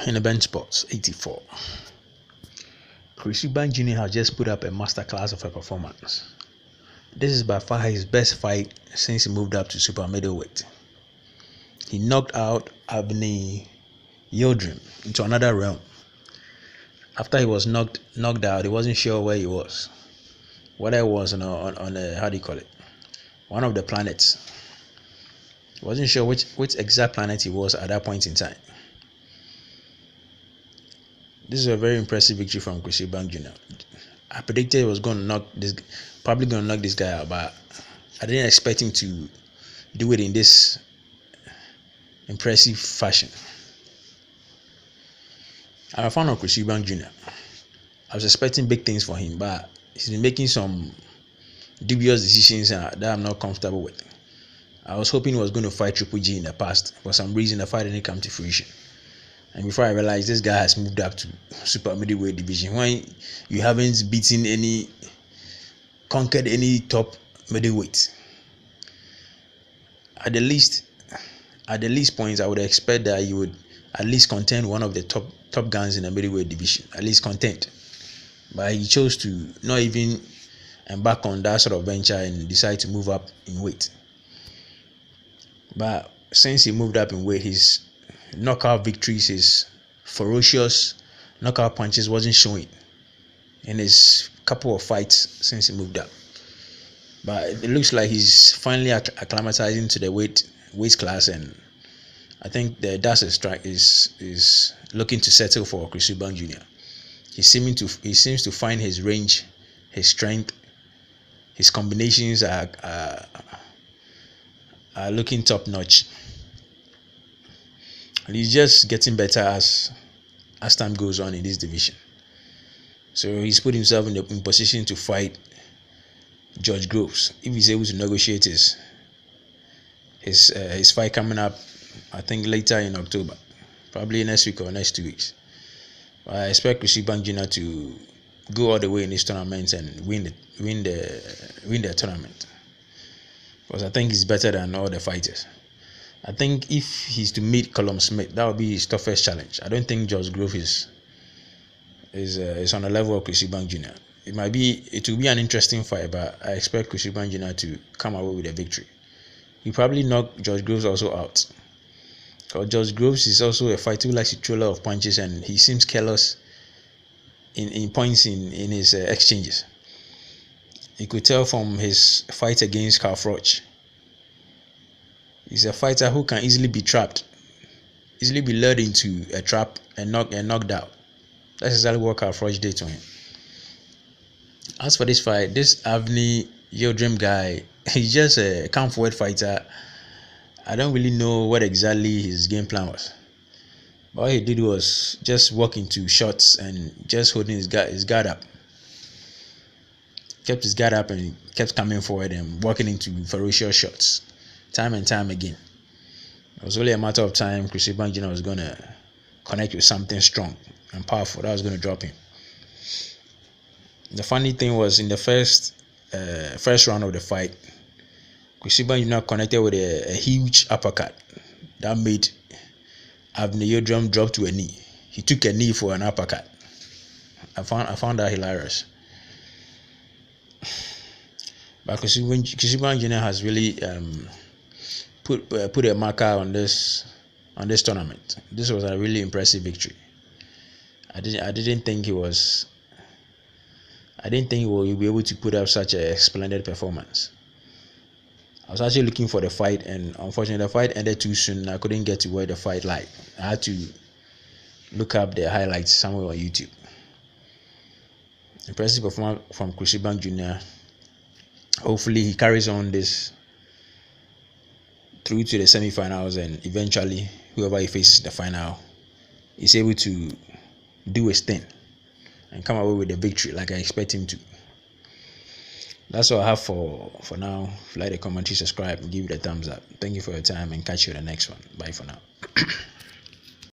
In the bench spots, 84. Chris Eubank Jr has just put up a masterclass of a performance. This is by far his best fight since he moved up to super middleweight. He knocked out Avni Yildrim into another realm. After he was knocked out, he wasn't sure where he was. Whether it was on a, how do you call it? One of the planets. He wasn't sure which exact planet he was at that point in time. This is a very impressive victory from Chris Eubank Jr. I predicted he was probably going to knock this guy out, but I didn't expect him to do it in this impressive fashion. I'm a fan of Chris Eubank Jr. I was expecting big things for him, but he's been making some dubious decisions that I'm not comfortable with. I was hoping he was going to fight Triple G in the past. For some reason, the fight didn't come to fruition. And before I realized, this guy has moved up to super middleweight division. When you haven't conquered any top middleweight, at the least points, I would expect that you would at least contend one of the top guns in the middleweight division. At least contend. But he chose to not even embark on that sort of venture and decide to move up in weight. But since he moved up in weight, his knockout victories, his ferocious knockout punches wasn't showing in his couple of fights since he moved up. But it looks like he's finally acclimatizing to the weight class, and I think the dust is looking to settle for Chris Eubank Jr. He seems to find his range, his strength, his combinations are looking top notch. And he's just getting better as time goes on in this division. So he's put himself in position to fight George Groves if he's able to negotiate his fight coming up. I think later in October, probably next week or next 2 weeks. But I expect Chris Eubank Jr to go all the way in this tournament and win the tournament, because I think he's better than all the fighters. I think if he's to meet Callum Smith, that would be his toughest challenge. I don't think George Groves is on the level of Chris Eubank Jr. It will be an interesting fight, but I expect Chris Eubank Jr to come away with a victory. He probably knock George Groves also out, because George Groves is also a fighter who likes to throw a lot of punches, and he seems careless in points in his exchanges. You could tell from his fight against Carl Froch. He's a fighter who can easily be trapped, easily be lured into a trap and knocked out. That's exactly what Carl Froch did to him. As for this fight, this Avni Yildrim guy, he's just a come-forward fighter. I don't really know what exactly his game plan was. But all he did was just walk into shots and just holding his guard up. Kept his guard up and kept coming forward and walking into ferocious shots. Time and time again. It was only a matter of time Chris Eubank Jr was going to connect with something strong and powerful that was going to drop him. The funny thing was, in the first round of the fight, Chris Eubank Jr connected with a huge uppercut that made Avni Yildrim drop to a knee. He took a knee for an uppercut. I found that hilarious. But Chris Eubank Jr has really put a marker on this tournament. This was a really impressive victory. I didn't think he will be able to put up such a splendid performance. I was actually looking for the fight, and unfortunately the fight ended too soon. I couldn't get to where the fight live. I had to look up the highlights somewhere on YouTube. Impressive performance from Chris Eubank Jr. Hopefully he carries on this through to the semi-finals, and eventually whoever he faces in the final is able to do his thing and come away with the victory like I expect him to. That's all I have for now. If you like the commentary, subscribe and give it a thumbs up. Thank you for your time, and catch you in the next one. Bye for now.